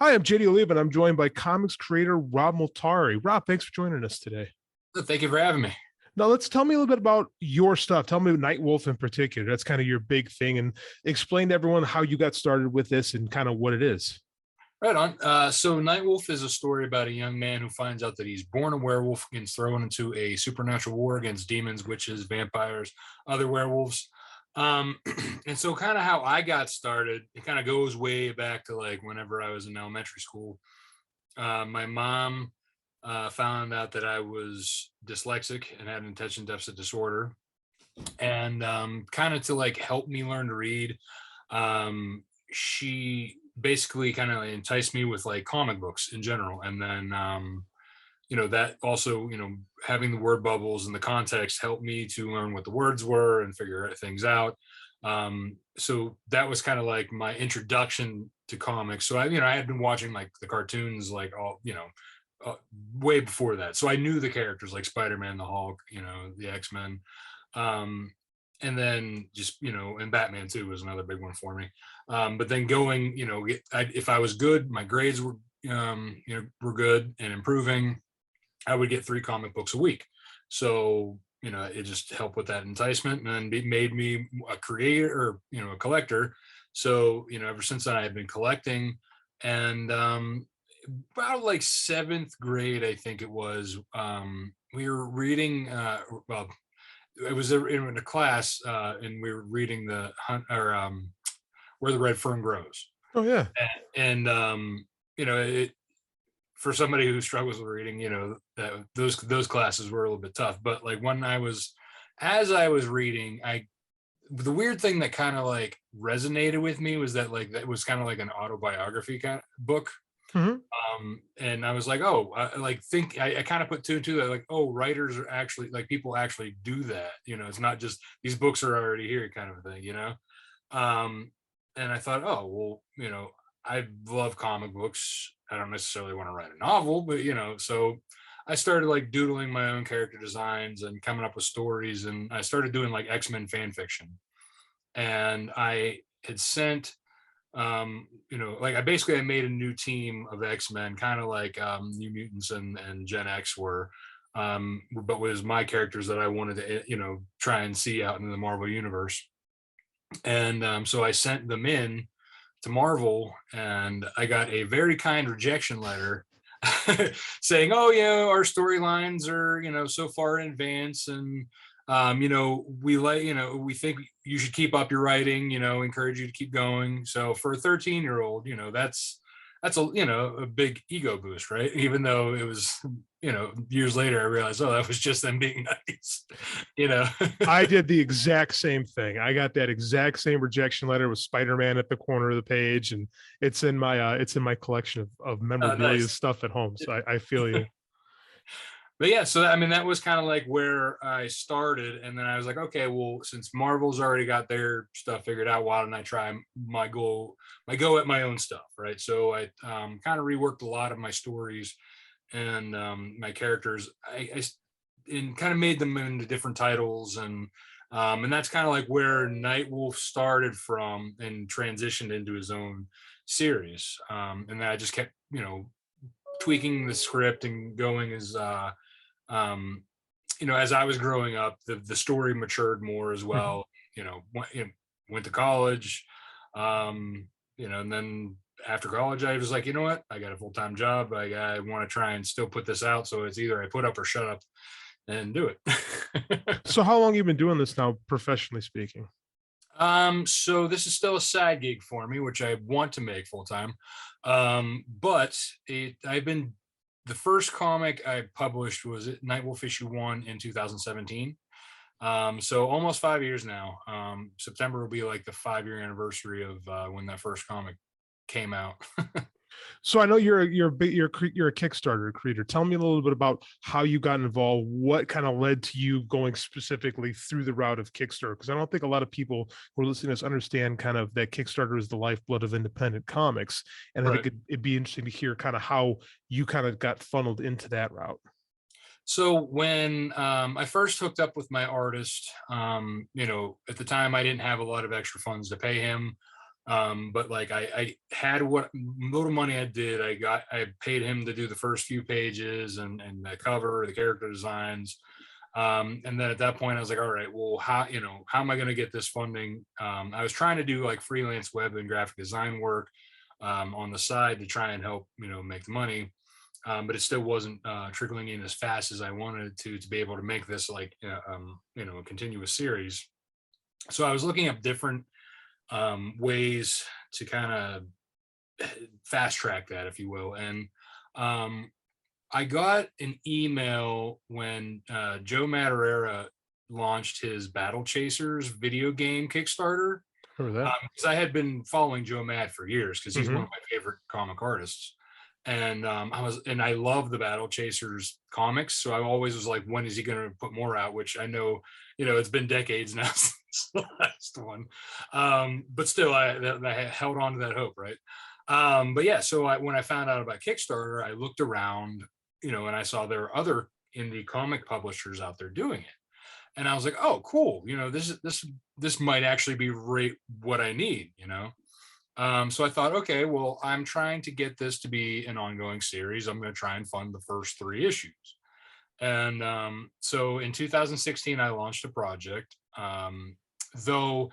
Hi, I'm JD Oliva, and I'm joined by comics creator Rob Multari. Rob, thanks for joining us today. Thank you for having me. Now, let's tell me a little bit about your stuff. Tell me Nightwolf in particular. That's kind of your big thing, and explain to everyone how you got started with this and kind of what it is. Right on. So Nightwolf is a story about a young man who finds out that he's born a werewolf and gets thrown into a supernatural war against demons, witches, vampires, other werewolves. Um, and so kind of how I got started, it kind of goes way back to like whenever I was in elementary school. My mom found out that I was dyslexic and had an attention deficit disorder. And kind of to like help me learn to read, she basically kind of enticed me with like comic books in general. And then that also, having the word bubbles and the context helped me to learn what the words were and figure things out. So that was kind of like my introduction to comics. So I had been watching like the cartoons like all way before that, so I knew the characters like Spider-Man, the Hulk, the X-Men. um and then just and Batman too was another big one for me. But then going, if I was good, my grades were good and improving, I would get 3 comic books a week. So it just helped with that enticement, and it made me a creator, or a collector. So ever since then I've been collecting. And about like 7th grade, I think it was, we were reading, well, it was in a class, and we were reading the hunt, or Where the Red Fern Grows. Oh yeah. And it, for somebody who struggles with reading, that those classes were a little bit tough. But like when as I was reading, the weird thing that kind of like resonated with me was that like that was kind of like an autobiography kind of book. Mhm. And I was like, oh, I kind of put two and two, that like, oh, writers are actually, like, people actually do that. It's not just these books are already here kind of a thing. um and I thought, oh well, I love comic books. I don't necessarily want to write a novel, but so I started like doodling my own character designs and coming up with stories, and I started doing like X-Men fan fiction. And I had sent, like I made a new team of X-Men, kind of like New Mutants and Gen X were, but was my characters that I wanted to, try and see out in the Marvel universe. And so I sent them in to Marvel, and I got a very kind rejection letter saying, "Oh, yeah, our storylines are, so far in advance, and we think you should keep up your writing. Encourage you to keep going." So for a 13-year-old, that's a big ego boost, right? Even though it was, years later, I realized, oh, that was just them being nice, you know. I did the exact same thing. I got that exact same rejection letter with Spider-Man at the corner of the page, and it's in my collection of memorabilia Nice. stuff at home. So I feel you. But yeah, so I mean, that was kind of like where I started. And then I was like, okay, well, since Marvel's already got their stuff figured out, why don't I try my go at my own stuff, right? So I kind of reworked a lot of my stories and my characters. And kind of made them into different titles. And that's kind of like where Nightwolf started from and transitioned into his own series. And then I just kept, tweaking the script and going um, as I was growing up, the story matured more as Mhm. well. Went to college, and then after college, I was like, you know what? I got a full time job. I want to try and still put this out. So it's either I put up or shut up and do it. So how long you been doing this now, professionally speaking? So this is still a side gig for me, which I want to make full time. But I've been the first comic I published was Nightwolf issue 1 in 2017. So almost 5 years now. September will be like the 5-year anniversary of when that first comic came out. So I know you're a Kickstarter creator. Tell me a little bit about how you got involved. What kind of led to you going specifically through the route of Kickstarter? Because I don't think a lot of people who are listening to this understand kind of that Kickstarter is the lifeblood of independent comics. And I think Right. it'd be interesting to hear kind of how you kind of got funneled into that route. So when I first hooked up with my artist, at the time I didn't have a lot of extra funds to pay him. But like I had what little money I did, I paid him to do the first few pages and the cover, the character designs. And then at that point I was like, all right, well, how am I going to get this funding? I was trying to do like freelance web and graphic design work on the side to try and help, make the money. But it still wasn't trickling in as fast as I wanted it to be able to make this like, a continuous series. So I was looking up different ways to kind of fast track that, if you will. And um, I got an email when Joe Madureira launched his Battle Chasers video game Kickstarter. Remember that? Because I had been following Joe Mad for years because he's one Hmm. of my favorite comic artists. And I love the Battle Chasers comics. So I always was like, when is he going to put more out? Which I know, it's been decades now since the last one. But still, I held on to that hope, right? But yeah, so when I found out about Kickstarter, I looked around, and I saw there are other indie comic publishers out there doing it. And I was like, oh, cool. This might actually be right what I need. So I thought, okay, well, I'm trying to get this to be an ongoing series. I'm going to try and fund the first 3 issues. And so in 2016, I launched a project. Though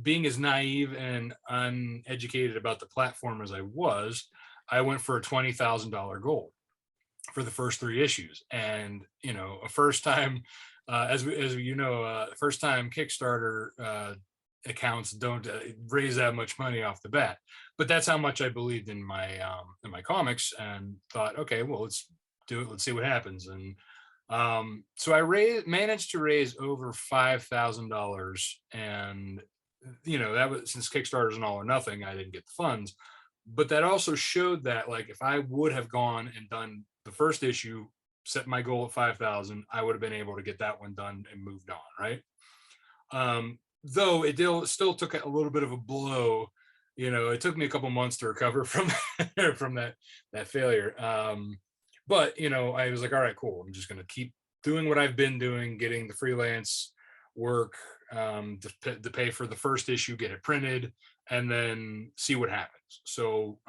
being as naive and uneducated about the platform as I went for a $20,000 goal for the first 3 issues. And, a first time, first time Kickstarter accounts don't raise that much money off the bat. But that's how much I believed in my comics, and thought, okay, well, let's do it. Let's see what happens. And so I managed to raise over $5,000, and that was, since Kickstarter's an all or nothing, I didn't get the funds. But that also showed that, like, if I would have gone and done the first issue, set my goal at 5,000, I would have been able to get that one done and moved on, right? Though it still took a little bit of a blow. It took me a couple months to recover from from that failure. But I was like, all right, cool. I'm just going to keep doing what I've been doing, getting the freelance work to pay for the first issue, get it printed, and then see what happens. So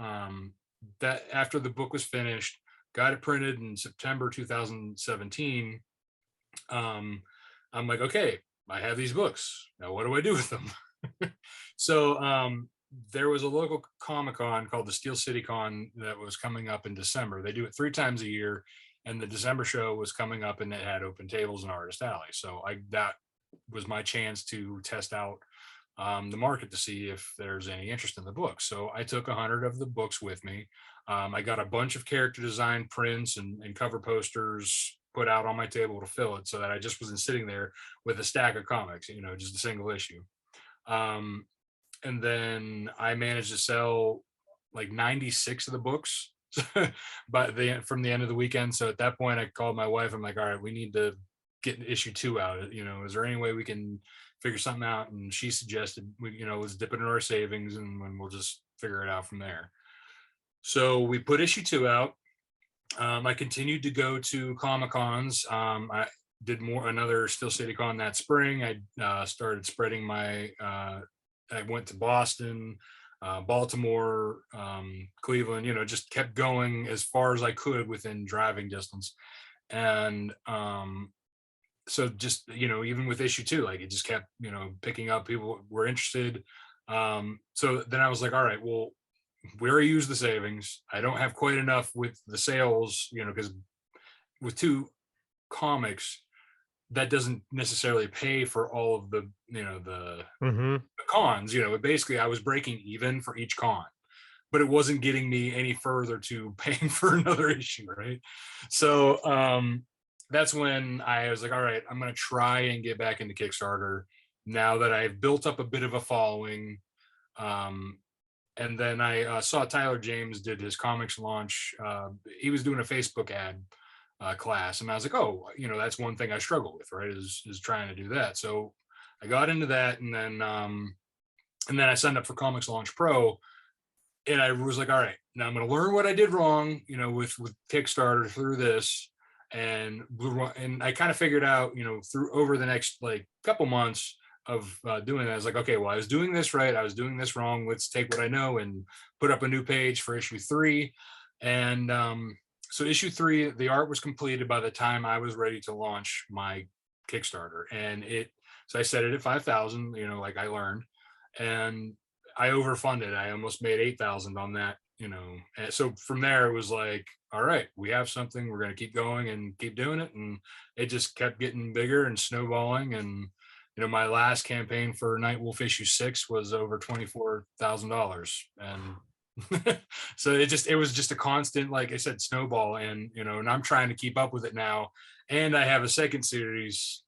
that after the book was finished, got it printed in September 2017. I'm like, okay, I have these books. Now what do I do with them? So there was a local Comic-Con called the Steel City Con that was coming up in December. They do it 3 times a year, and the December show was coming up, and it had open tables and artist alley. So that was my chance to test out the market to see if there's any interest in the book. So I took 100 of the books with me. I got a bunch of character design prints and cover posters put out on my table to fill it, so that I just wasn't sitting there with a stack of comics, just a single issue. And then I managed to sell like 96 of the books from the end of the weekend. So at that point I called my wife. I'm like, all right, we need to get issue 2 out. Is there any way we can figure something out? And she suggested let's dip into our savings, and we'll just figure it out from there. So we put issue 2 out. I continued to go to Comic-Cons. I did another Steel City Con that spring. I started spreading I went to Boston, Baltimore, Cleveland, just kept going as far as I could within driving distance. And so just, even with issue 2, like, it just kept, picking up. People were interested. So then I was like, all right, well, we already used the savings. I don't have quite enough with the sales, because with 2 comics, that doesn't necessarily pay for all of the, the cons. Basically I was breaking even for each con, but it wasn't getting me any further to paying for another issue, right? So that's when I was like, all right, I'm going to try and get back into Kickstarter now that I've built up a bit of a following. And then I saw Tyler James did his comics launch. He was doing a Facebook ad class, and I was like, oh, that's one thing I struggle with, right? Is trying to do that. So I got into that, and then I signed up for Comics Launch Pro, and I was like, all right, now I'm going to learn what I did wrong, with Kickstarter through this, and I kind of figured out, through over the next like couple months, doing that. I was like, okay, well, I was doing this right, I was doing this wrong. Let's take what I know and put up a new page for issue 3. And so issue 3, the art was completed by the time I was ready to launch my Kickstarter, and so I set it at 5,000, like I learned, and I overfunded. I almost made 8,000 on that, And so from there, it was like, all right, we have something. We're going to keep going and keep doing it, and it just kept getting bigger and snowballing. And my last campaign for Nightwolf issue 6 was over $24,000, and so it was just a constant, like I said, snowball. And and I'm trying to keep up with it now. And I have a second series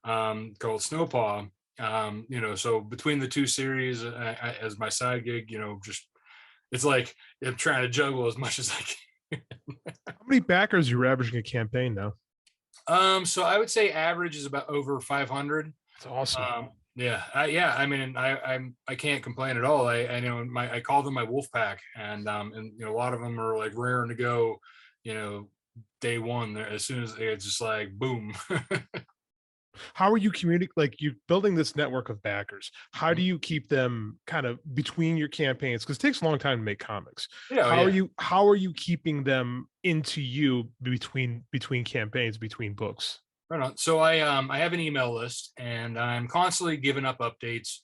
called Snowpaw. So between the two series, as my side gig, just it's like I'm trying to juggle as much as I can. How many backers you're averaging a campaign now? So I would say average is about over 500. That's awesome. Yeah. I mean, I can't complain at all. I know I call them my wolf pack, and a lot of them are like raring to go, day one. As soon as it's just like boom. How are you communicating? Like, you're building this network of backers. How do you keep them kind of between your campaigns? Because it takes a long time to make comics. Yeah, How are you keeping them into you between campaigns, between books? Right on. So I have an email list, and I'm constantly giving up updates.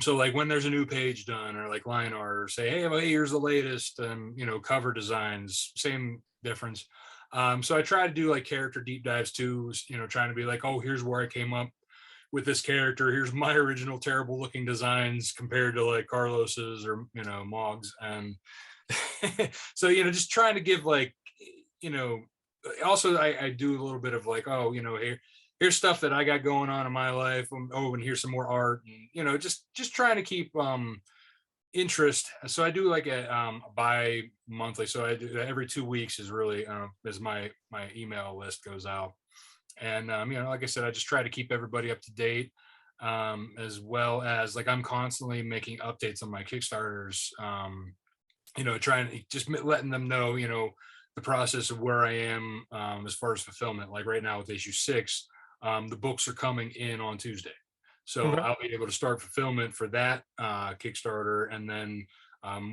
So like when there's a new page done, or like line art, or say, hey, well, here's the latest, cover designs, same difference. So I try to do like character deep dives too, trying to be like, oh, here's where I came up with this character. Here's my original terrible looking designs compared to like Carlos's or, Mog's. And so, just trying to give like, also I do a little bit of like, oh, here's stuff that I got going on in my life. Oh, and here's some more art, and, just trying to keep, interest. So I do like a bi-monthly, so I do every 2 weeks is really as my email list goes out. And like I said, I just try to keep everybody up to date, as well as like I'm constantly making updates on my Kickstarters, trying to just letting them know, the process of where I am, as far as fulfillment. Like right now with issue 6, the books are coming in on Tuesday. So Okay. I'll be able to start fulfillment for that Kickstarter. And then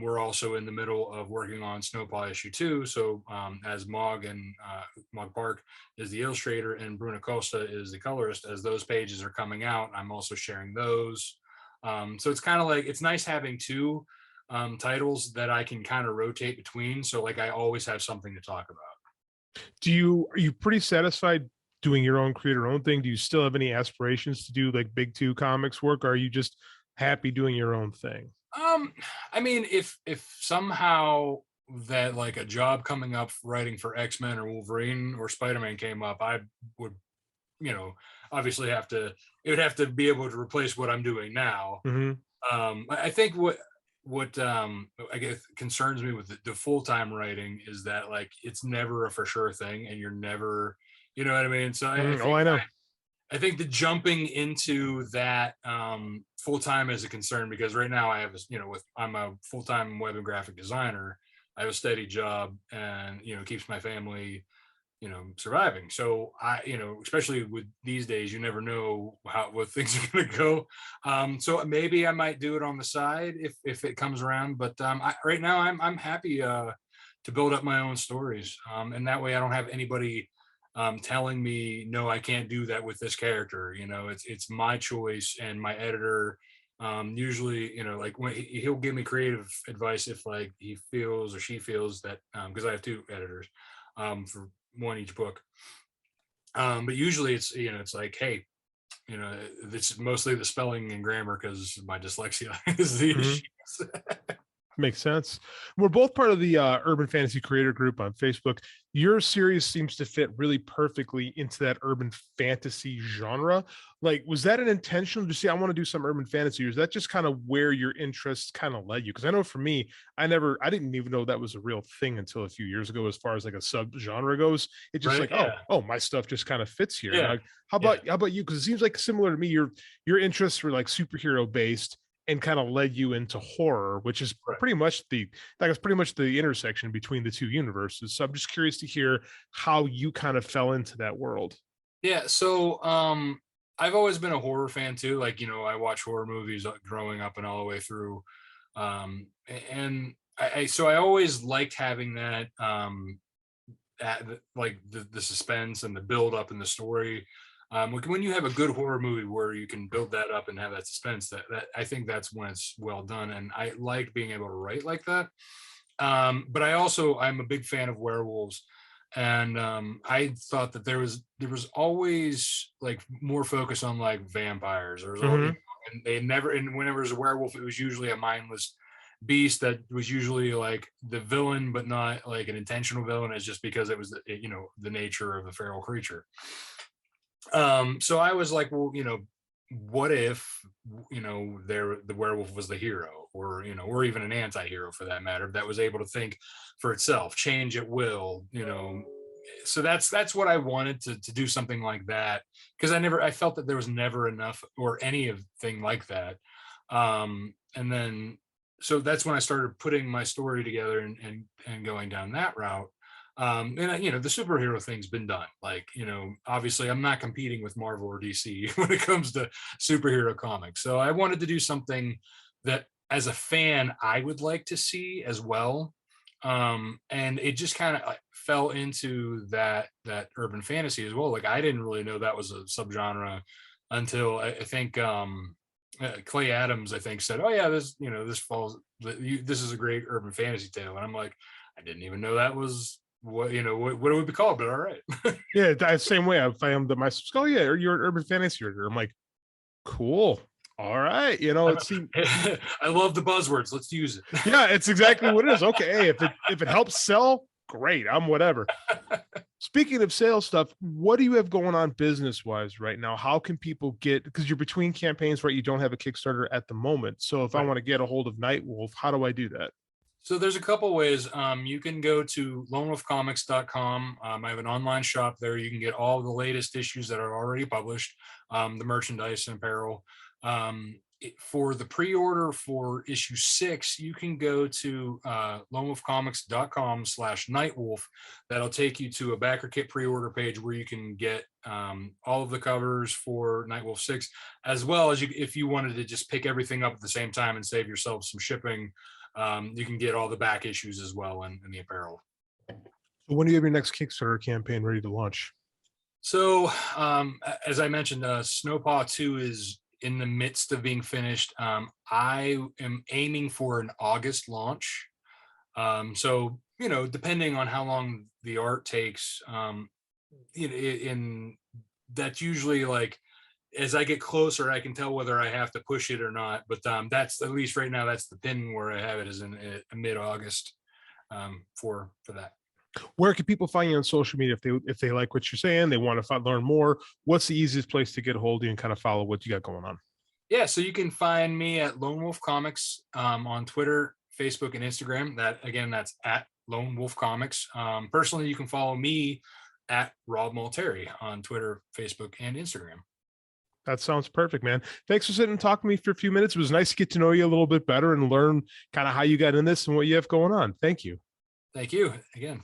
we're also in the middle of working on Snowpaw issue 2. So as Mog and Mog Park is the illustrator and Bruno Costa is the colorist, as those pages are coming out, I'm also sharing those. So it's kind of like, it's nice having two titles that I can kind of rotate between. So like I always have something to talk about. Are you pretty satisfied doing your own creator own thing? Do you still have any aspirations to do like big two comics work? Or are you just happy doing your own thing? I mean, if somehow that like a job coming up writing for X-Men or Wolverine or Spider-Man came up, I would, obviously it would have to be able to replace what I'm doing now. Mhm. I think what I guess concerns me with the full-time writing is that like it's never a for sure thing, and you're never, you know what I mean? So Oh, I know. I think the jumping into that full-time is a concern, because right now I have I'm a full-time web and graphic designer. I have a steady job, and keeps my family surviving. So I, especially with these days, you never know what things are going to go. So maybe I might do it on the side if it comes around. But right now I'm happy to build up my own stories, and that way I don't have anybody telling me no, I can't do that with this character. It's my choice, and my editor usually, like when he'll give me creative advice if like he feels or she feels that, because I have two editors for one each book. But usually it's like, hey, it's mostly the spelling and grammar, because my dyslexia is the Mhm. issue. Makes sense. We're both part of the Urban Fantasy Creator Group on Facebook. Your series seems to fit really perfectly into that urban fantasy genre. Like, was that an intentional to say, I want to do some urban fantasy, or is that just kind of where your interests kind of led you? Because I know for me, I didn't even know that was a real thing until a few years ago, as far as like a sub genre goes. It's just Right? like, Yeah. oh, my stuff just kind of fits here. Yeah. Now, Yeah. how about you? Because it seems like similar to me, your interests were like superhero based and kind of led you into horror, which is Right. pretty much the intersection between the two universes. So I'm just curious to hear how you kind of fell into that world. Yeah. So I've always been a horror fan too. Like, I watch horror movies growing up and all the way through. And so I always liked having that, like the suspense and the build up in the story. Like when you have a good horror movie where you can build that up and have that suspense, that I think that's when it's well done. And I like being able to write like that. But I'm a big fan of werewolves, and I thought that there was always like more focus on like vampires. There was all, Hmm. and they never, and whenever it was a werewolf, it was usually a mindless beast that was usually like the villain, but not like an intentional villain. It's just because it was the nature of the feral creature. So I was like, well, what if the werewolf was the hero, or even an anti-hero for that matter, that was able to think for itself, change at will. So that's what I wanted to do, something like that, because I felt that there was never enough or anything like that. And then so that's when I started putting my story together and going down that route. And the superhero thing's been done. Like, obviously I'm not competing with Marvel or DC when it comes to superhero comics. So I wanted to do something that as a fan I would like to see as well. And it just kind of fell into that urban fantasy as well. Like I didn't really know that was a subgenre until I think Clay Adams, I think, said, "Oh yeah, this falls. This is a great urban fantasy tale," and I'm like, I didn't even know that was what it would be called, but all right. Yeah, same way. I found that my oh yeah, you're an urban fantasy reader. I'm like, cool. All right, it seemed. I love the buzzwords. Let's use it. Yeah, it's exactly what it is. Okay, hey, if it helps sell, great. I'm whatever. Speaking of sales stuff, what do you have going on business wise right now? How can people get, because you're between campaigns, right? You don't have a Kickstarter at the moment. So if I Right. want to get a hold of Nightwolf, how do I do that? So there's a couple ways. You can go to lonewolfcomics.com. I have an online shop there. You can get all the latest issues that are already published, the merchandise and apparel. For the pre-order for issue 6, you can go to lonewolfcomics.com/nightwolf. That'll take you to a backer kit pre-order page where you can get all of the covers for Nightwolf 6, as well as if you wanted to just pick everything up at the same time and save yourself some shipping. You can get all the back issues as well in the apparel. So when do you have your next Kickstarter campaign ready to launch? So, as I mentioned, Snowpaw 2 is in the midst of being finished. I am aiming for an August launch. So, depending on how long the art takes, in that's usually like, as I get closer, I can tell whether I have to push it or not. But that's, at least right now, that's the pin where I have it, is in mid-August, for that. Where can people find you on social media if they like what you're saying, they want to learn more? What's the easiest place to get a hold of you and kind of follow what you got going on? Yeah, so you can find me at Lone Wolf Comics, on Twitter, Facebook, and Instagram. That's at Lone Wolf Comics. Personally, you can follow me at Rob Multari on Twitter, Facebook, and Instagram. That sounds perfect, man. Thanks for sitting and talking to me for a few minutes. It was nice to get to know you a little bit better and learn kind of how you got in this and what you have going on. Thank you. Thank you again.